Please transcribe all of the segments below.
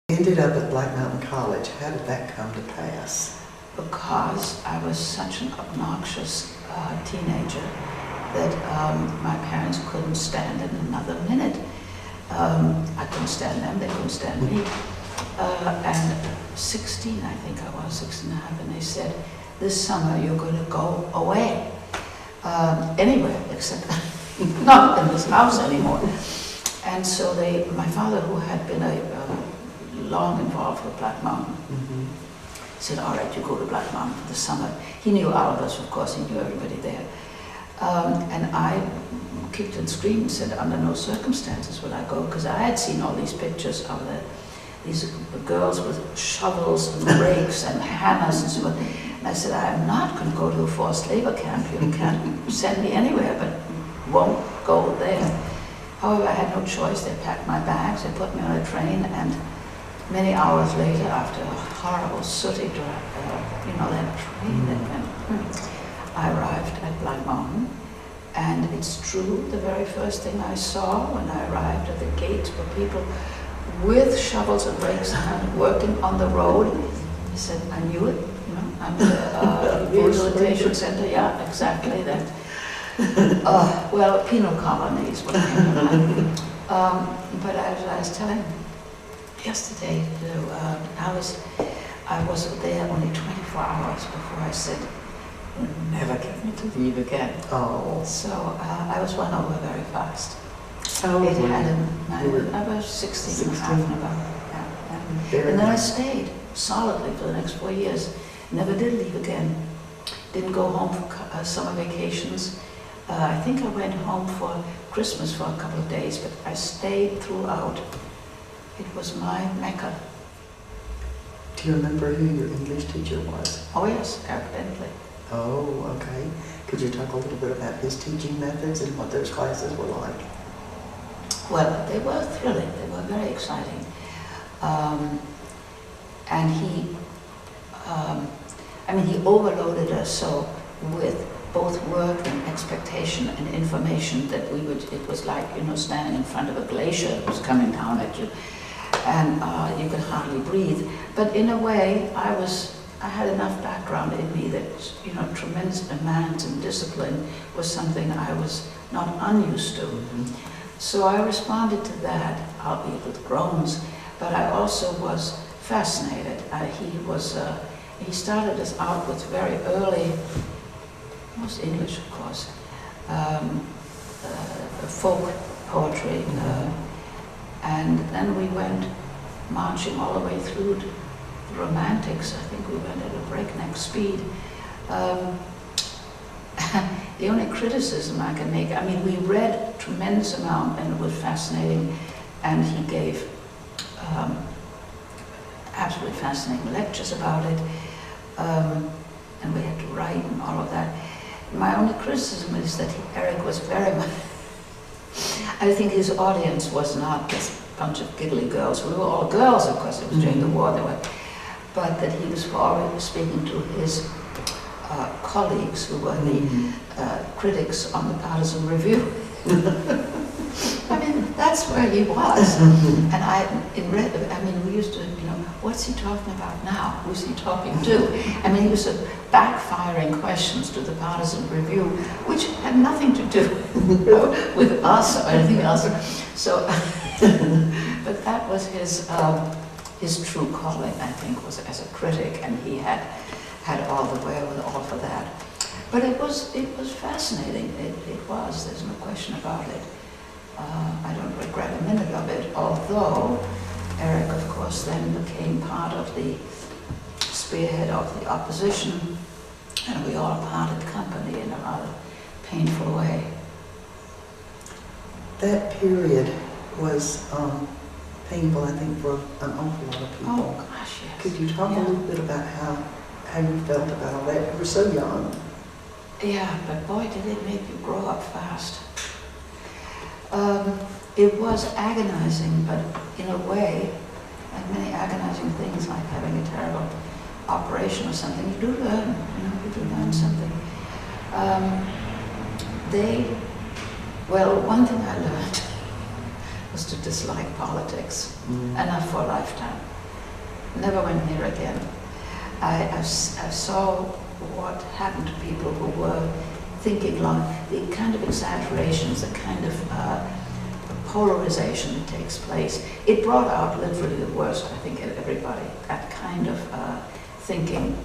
Ended up at Black Mountain College. How did that come to pass? Because I was such an obnoxious teenager that my parents couldn't stand it another minute. I couldn't stand them, they couldn't stand me. And 16, I think I was, 16 and a half, and they said, this summer you're going to go away. Anywhere, except not in this house anymore. And so my father, who had been long involved with Black Mountain, said, all right, you go to Black Mountain for the summer. He knew Albers, of course, he knew everybody there. And I kicked and screamed and said, under no circumstances would I go, because I had seen all these pictures of these girls with shovels and rakes and hammers and so on. And I said, I am not going to go to a forced labor camp. You can't send me anywhere, but won't go there. However, I had no choice. They packed my bags, they put me on a train, and many hours later, after a horrible sooty drive, that train, I arrived at Black Mountain. And it's true, the very first thing I saw when I arrived at the gate were people with shovels and rakes and working on the road. I said, I knew it, I'm the rehabilitation center, yeah, exactly that. Well, penal colonies were came to mind. But as I was telling yesterday, I was there only 24 hours before I said, you'll never get me to leave again. Oh. So I was run over very fast. Oh, It had I was 16 and a half and about. Yeah. And then I stayed solidly for the next 4 years. Never did leave again. Didn't go home for summer vacations. I think I went home for Christmas for a couple of days, but I stayed throughout. It was my Mecca. Do you remember who your English teacher was? Oh yes, Eric Bentley. Oh, okay. Could you talk a little bit about his teaching methods and what those classes were like? Well, they were thrilling. They were very exciting. And he overloaded us so with both work and expectation and information that it was like, standing in front of a glacier that was coming down at you, and you could hardly breathe. But in a way, I had enough background in me that, tremendous demands and discipline was something I was not unused to. So I responded to that, albeit with groans, but I also was fascinated. He started us out with very early, most English, of course, folk poetry, and then we went marching all the way through to the Romantics. I think we went at a breakneck speed. The only criticism I can make, we read a tremendous amount and it was fascinating, and he gave absolutely fascinating lectures about it, and we had to write and all of that. My only criticism is that Eric was very much, I think his audience was not this bunch of giggly girls. We were all girls, of course, it was during the war, but that he was already speaking to his colleagues who were the critics on the Partisan Review. That's where he was. And we used to, what's he talking about now? Who's he talking to? He was backfiring questions to the Partisan Review, which had nothing to do with us or anything else. So, but that was his true calling, I think, was as a critic, and he had all the wherewithal for that. But it was fascinating. It was. There's no question about it. I don't regret a minute of it, although Eric, of course, then became part of the spearhead of the opposition, and we all parted company in a rather painful way. That period was painful, I think, for an awful lot of people. Oh, gosh, yes. Could you talk a little bit about how you felt about all that? You were so young. Yeah, but boy, did it make you grow up fast. It was agonizing, but in a way, like many agonizing things, like having a terrible operation or something, you do learn, you do learn something. One thing I learned was to dislike politics, enough for a lifetime. never went near again. I saw what happened to people who were thinking long, the kind of exaggerations, the kind of polarization that takes place. It brought out literally the worst, I think, in everybody, that kind of thinking.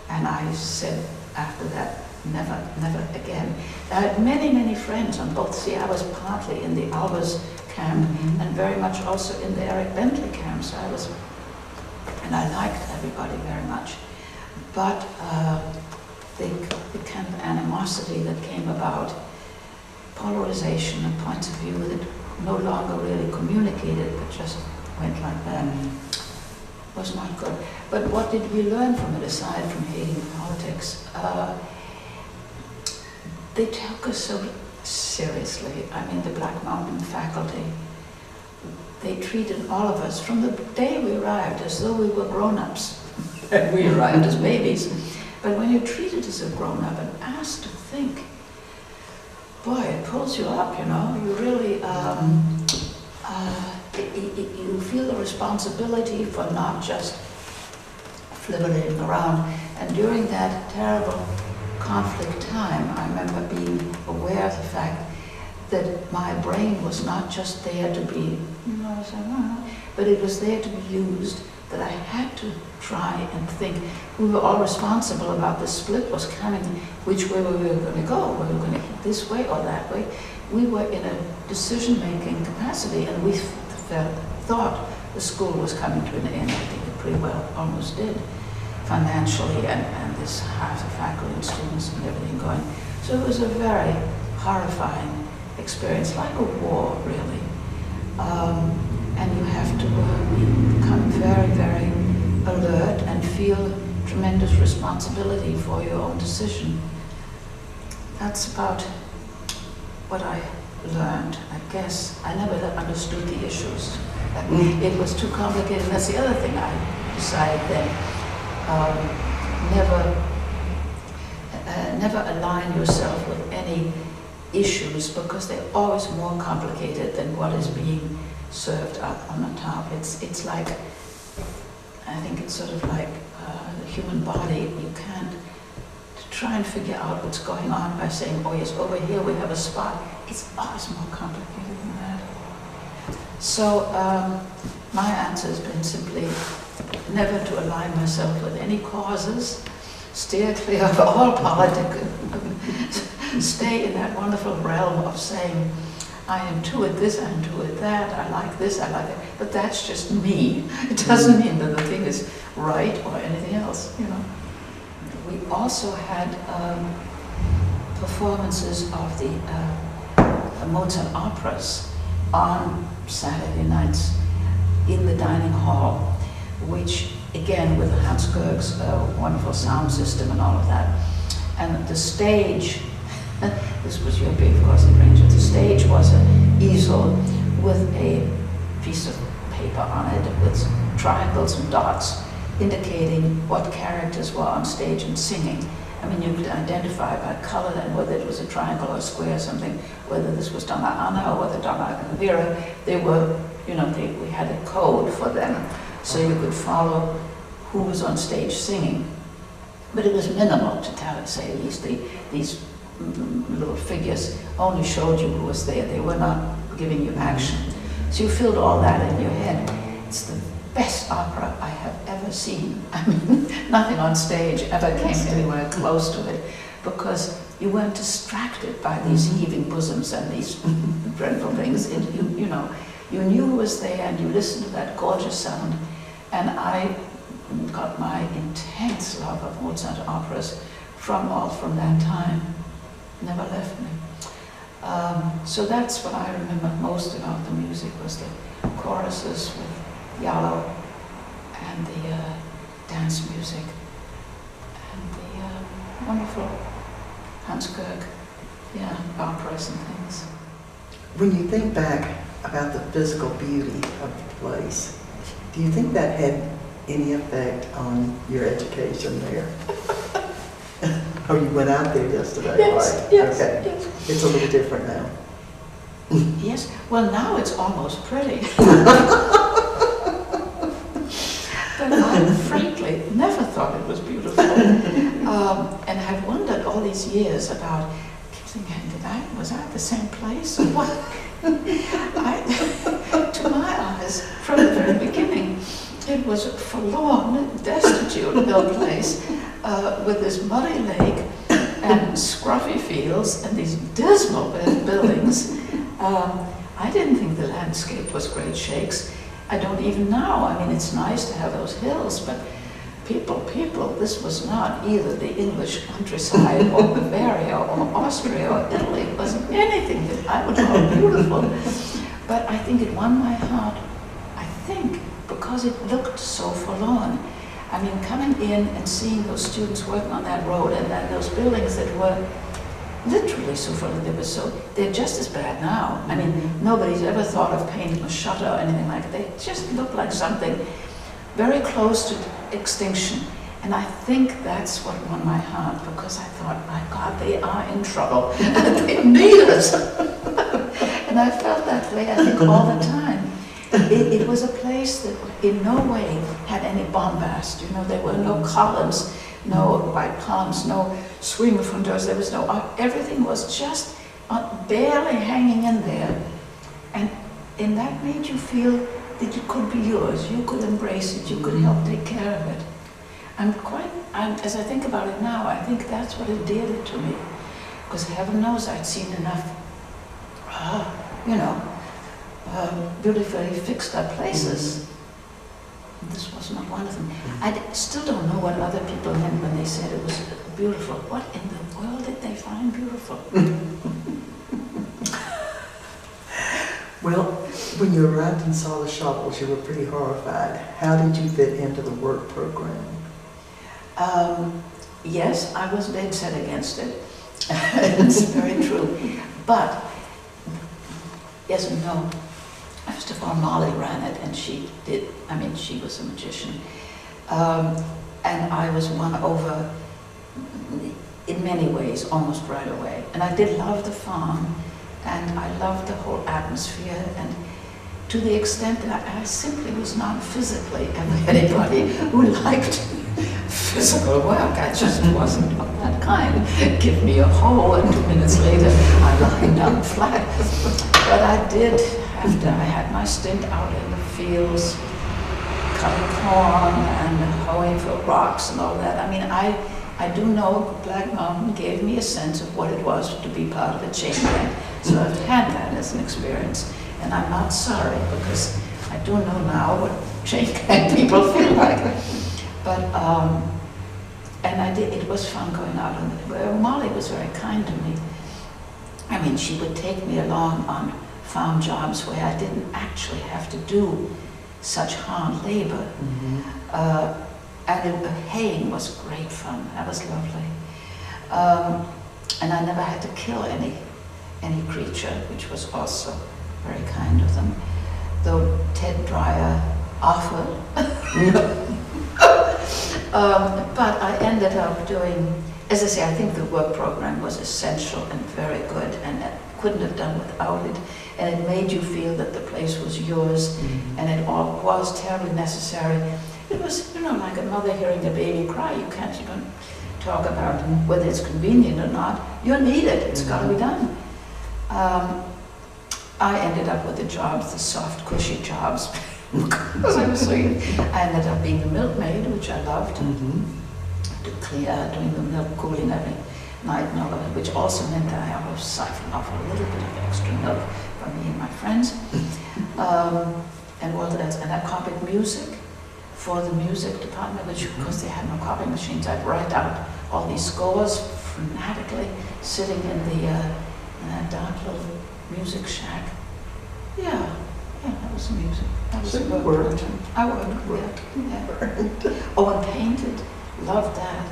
And I said after that, never, never again. I had many, many friends on both. See, I was partly in the Albers camp and very much also in the Eric Bentley camp. So and I liked everybody very much. But the kind of animosity that came about, polarization and points of view that no longer really communicated, but just went like that, was not good. But what did we learn from it, aside from hating politics? They took us so seriously. I mean, the Black Mountain faculty, they treated all of us from the day we arrived as though we were grown-ups. And we arrived as babies. But when you're treated as a grown-up and asked to think, boy, it pulls you up, you know. You really, you feel the responsibility for not just flibberting around. And during that terrible conflict time, I remember being aware of the fact that my brain was not just there to be, but it was there to be used, that I had to try and think. We were all responsible about the split was coming, which way we were going to go, were we going to hit this way or that way. We were in a decision-making capacity, and we thought the school was coming to an end. I think it pretty well almost did, financially, and this half the faculty and students and everything going. So it was a very horrifying experience, like a war, really. And you have to become very, very alert and feel tremendous responsibility for your own decision. That's about what I learned, I guess. I never understood the issues. It was too complicated. That's the other thing I decided then. Never align yourself with any issues, because they're always more complicated than what is being served up on the top. It's like, I think it's sort of like the human body. You can't try and figure out what's going on by saying, oh yes, over here we have a spot. It's always more complicated than that. So my answer has been simply never to align myself with any causes, steer clear of all politics, stay in that wonderful realm of saying, I am too at this, I am too at that, I like this, I like that. But that's just me. It doesn't mean that the thing is right or anything else, you know. We also had performances of the Mozart operas on Saturday nights in the dining hall, which, again, with Hans Gerg's wonderful sound system and all of that. And the stage, this was your big, of course, arranger. The stage was an easel with a piece of paper on it with triangles and dots indicating what characters were on stage and singing. I mean, you could identify by color and whether it was a triangle or a square or something, whether this was Donna Anna or whether Donna Elvira. They were, you know, we had a code for them, so you could follow who was on stage singing. But it was minimal, to say at least. These little figures only showed you who was there. They were not giving you action. So you filled all that in your head. It's the best opera I have ever seen. I mean, nothing on stage ever came anywhere close to it, because you weren't distracted by these heaving bosoms and these dreadful things. You know, you knew who was there and you listened to that gorgeous sound. And I got my intense love of Mozart operas from that time. Never left me. So that's what I remember most about the music, was the choruses with Yalo and the dance music and the wonderful Hans Gerg, operas and things. When you think back about the physical beauty of the place, do you think that had any effect on your education there? Oh, you went out there yesterday, yes, right? Yes, okay. Yes. It's a little different now. Yes, well now it's almost pretty. But I frankly never thought it was beautiful. And I've wondered all these years about, I keep thinking, was I at the same place or what? To my eyes, from the very beginning, it was a forlorn, destitute little place with this muddy lake and scruffy fields and these dismal buildings. I didn't think the landscape was great shakes. I don't even now. I mean, it's nice to have those hills, but people, this was not either the English countryside or Bavaria or Austria or Italy. It wasn't anything that I would call beautiful. But I think it won my heart, I think, because it looked so forlorn. I mean, coming in and seeing those students working on that road and then those buildings that were literally so forlorn, they're just as bad now. I mean, nobody's ever thought of painting a shutter or anything like that. They just look like something very close to extinction. And I think that's what won my heart, because I thought, my God, they are in trouble. They need us. And I felt that way, I think, all the time. It was a place that in no way had any bombast. You know, there were no columns, no white columns, no swing front doors. There was no art. Everything was just barely hanging in there. And that made you feel that it could be yours. You could embrace it. You could help take care of it. As I think about it now, I think that's what endeared it to me. Because heaven knows I'd seen enough, beautifully fixed up places. This was not one of them. I still don't know what other people meant when they said it was beautiful. What in the world did they find beautiful? Well, when you arrived and saw the shovels, you were pretty horrified. How did you fit into the work program? Yes, I was dead set against it. It's very true. But, yes and no. First of all, Molly ran it, and she was a magician. And I was won over in many ways, almost right away. And I did love the farm, and I loved the whole atmosphere, and to the extent that I simply was not physically anybody who liked physical work. I just wasn't of that kind. Give me a hoe, and 2 minutes later, I'm lying down flat. But I did, after I had my stint out in the fields, cutting corn and hoeing for rocks and all that. I mean, I do know Black Mountain gave me a sense of what it was to be part of a chain gang. So I've had that as an experience. And I'm not sorry, because I do know now what chain gang people feel like. But, and I did, it was fun going out. And Molly was very kind to me. I mean, she would take me along on farm jobs where I didn't actually have to do such hard labor. And haying was great fun. That was lovely. And I never had to kill any creature, which was also very kind of them. Though Ted Dreyer offered. But I ended up doing, as I say, I think the work program was essential and very good, and I couldn't have done without it. And it made you feel that the place was yours, and it all was terribly necessary. It was, like a mother hearing a baby cry. You can't even talk about whether it's convenient or not. You need it. It's got to be done. I ended up with the jobs, the soft, cushy jobs, because I was so young. I ended up being a milkmaid, which I loved, to clear, doing the milk cooling every night and all of it, which also meant that I always siphoned off a little bit of extra milk for me and my friends. And I copied music for the music department, which, because they had no copy machines, I'd write out all these scores fanatically, sitting in that dark little music shack. Yeah, that was the music. That was So the you work. worked. I worked, yeah. Oh, and painted. Loved that.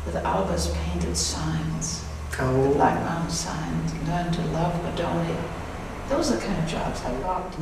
With Albers painted signs. Oh. The Black Mountain signs. Learn to love Bodoni. Those are the kind of jobs I loved.